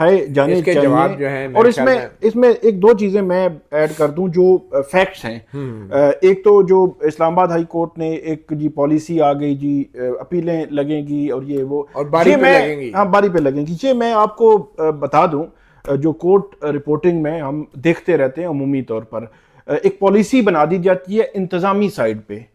जाने इसके चाहिए। जवाब जो है और इसमें एक दो चीजें मैं ऐड कर दूं जो फैक्ट्स हैं। एक तो जो इस्लामाबाद हाई कोर्ट ने एक जी पॉलिसी आ गई जी, अपीलें लगेंगी और ये वो, और बारी पे लगेंगी। हाँ बारी पे लगेंगी। ये मैं आपको बता दूं, जो कोर्ट रिपोर्टिंग में हम देखते रहते हैं अमूमी तौर पर, एक पॉलिसी बना दी जाती है इंतजामी साइड पे।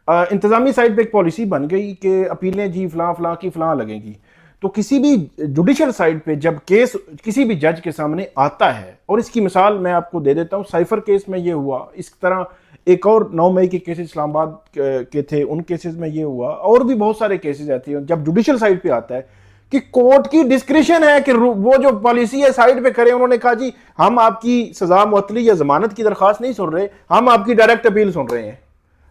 इंतजामी साइड पे एक पॉलिसी बन गई कि अपीलें जी फलां फलां की फलां लगेंगी। तो किसी भी जुडिशल साइड पे जब केस किसी भी जज के सामने आता है, और इसकी मिसाल मैं आपको दे देता हूं, साइफर केस में ये हुआ, इस तरह एक और 9 मई के केसेस इस्लामाबाद के थे, उन केसेस में ये हुआ, और भी बहुत सारे केसेस आते हैं जब जुडिशल साइड पे आता है कि कोर्ट की डिस्क्रिप्शन है कि वो जो पॉलिसी है साइड पे करे, उन्होंने कहा जी हम आपकी सजा मुअत्तली या जमानत की दरखास्त नहीं सुन रहे, हम आपकी डायरेक्ट अपील सुन रहे हैं।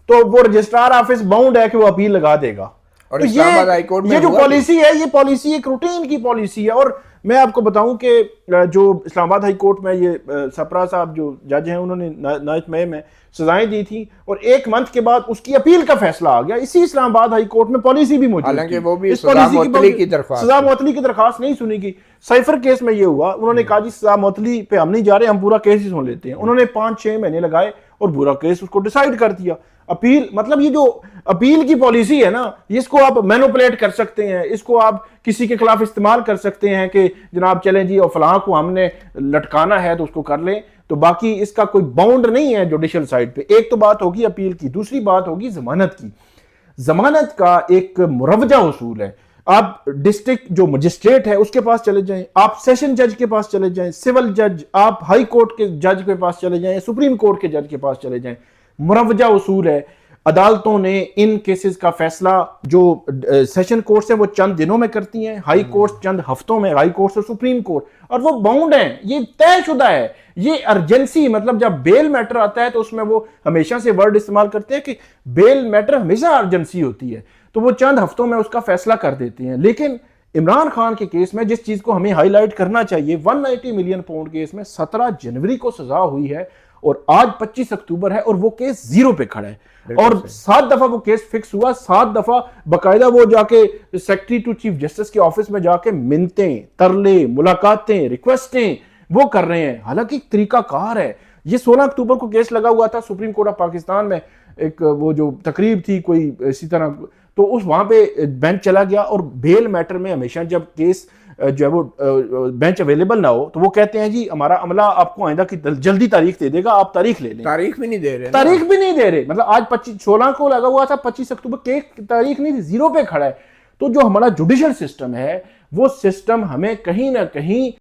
तो वो रजिस्ट्रार ऑफिस बाउंड है कि वो अपील लगा देगा। और तो इस्लामाबाद हाई कोर्ट में ये जो हुआ पॉलिसी है, ये पॉलिसी एक रूटीन की पॉलिसी है। और मैं आपको बताऊं कि जो इस्लामाबाद हाई कोर्ट में ये सपरा साहब जो जज हैं, उन्होंने 9 मई में सजाएं दी थी, और 1 मंथ के बाद उसकी अपील का फैसला आ गया। इसी इस्लामाबाद हाई कोर्ट में पॉलिसी भी मौजूद हालांकि थी, वो भी इस सजा पॉलिसी की दरख्वास्त सजा मुअत्तली की दरखास्त नहीं सुनी गई। साइफर केस में ये हुआ, उन्होंने कहा जी सजा मुअत्तली पे हम नहीं जा रहे, हम पूरा केस ही सुन लेते हैं। उन्होंने 5-6 महीने लगाए और पूरा केस उसको डिसाइड कर दिया। अपील मतलब ये जो अपील की पॉलिसी है ना, इसको आप मैनिपुलेट कर सकते हैं, इसको आप किसी के खिलाफ इस्तेमाल कर सकते हैं कि जनाब चलें जी और फलां को हमने लटकाना है तो उसको कर लें। तो बाकी इसका कोई बाउंड नहीं है जुडिशल साइड पे। एक तो बात होगी अपील की, दूसरी बात होगी जमानत की। जमानत का एक मुरवजा उसूल है। आप डिस्ट्रिक्ट जो मजिस्ट्रेट है उसके पास चले जाएं, आप सेशन जज के पास चले जाएं, सिविल जज, आप हाई कोर्ट के जज के पास चले जाएं, सुप्रीम कोर्ट के जज के पास चले जाएं, मुरवजा उसूल है। अदालतों ने इन केसेस का फैसला जो सेशन कोर्ट है वो चंद दिनों में करती हैं, हाई कोर्ट चंद हफ्तों में, हाई कोर्ट और सुप्रीम कोर्ट, और वो बाउंड है, ये तयशुदा है। ये अर्जेंसी मतलब जब बेल मैटर आता है तो उसमें वो हमेशा से वर्ड इस्तेमाल करते हैं कि बेल मैटर हमेशा अर्जेंसी होती है, तो वो चंद हफ्तों में उसका फैसला कर देते हैं। लेकिन इमरान खान के केस में जिस चीज को हमें हाईलाइट करना चाहिए, 190 मिलियन पाउंड केस में 17 जनवरी को सजा हुई है और आज 25 अक्टूबर है और वो केस 0 पे खड़ा है। और 7 दफा वो केस फिक्स हुआ, 7 दफा बकायदा वो जाके सेक्रेटरी टू चीफ जस्टिस के ऑफिस में जाके मिन्नतें, तरले, मुलाकातें, रिक्वेस्टें वो कर रहे हैं। हालांकि एक तरीका कार है। ये 16 अक्टूबर को केस लगा हुआ था सुप्रीम कोर्ट ऑफ पाकिस्तान में, एक वो जो तकरीब थी कोई इसी तरह, तो उस वहां पे बेंच चला गया। और बेल मैटर में हमेशा जब केस जो है वो बेंच अवेलेबल ना हो तो वो कहते हैं जी हमारा अमला आपको आइंदा की जल्दी तारीख दे देगा, आप तारीख ले लें। तारीख भी नहीं दे रहे, तारीख भी नहीं दे रहे। मतलब आज 16 को लगा हुआ था, 25 अक्टूबर के तारीख नहीं थी, 0 पे खड़ा है। तो जो हमारा जुडिशल सिस्टम है वो सिस्टम हमें कहीं ना कहीं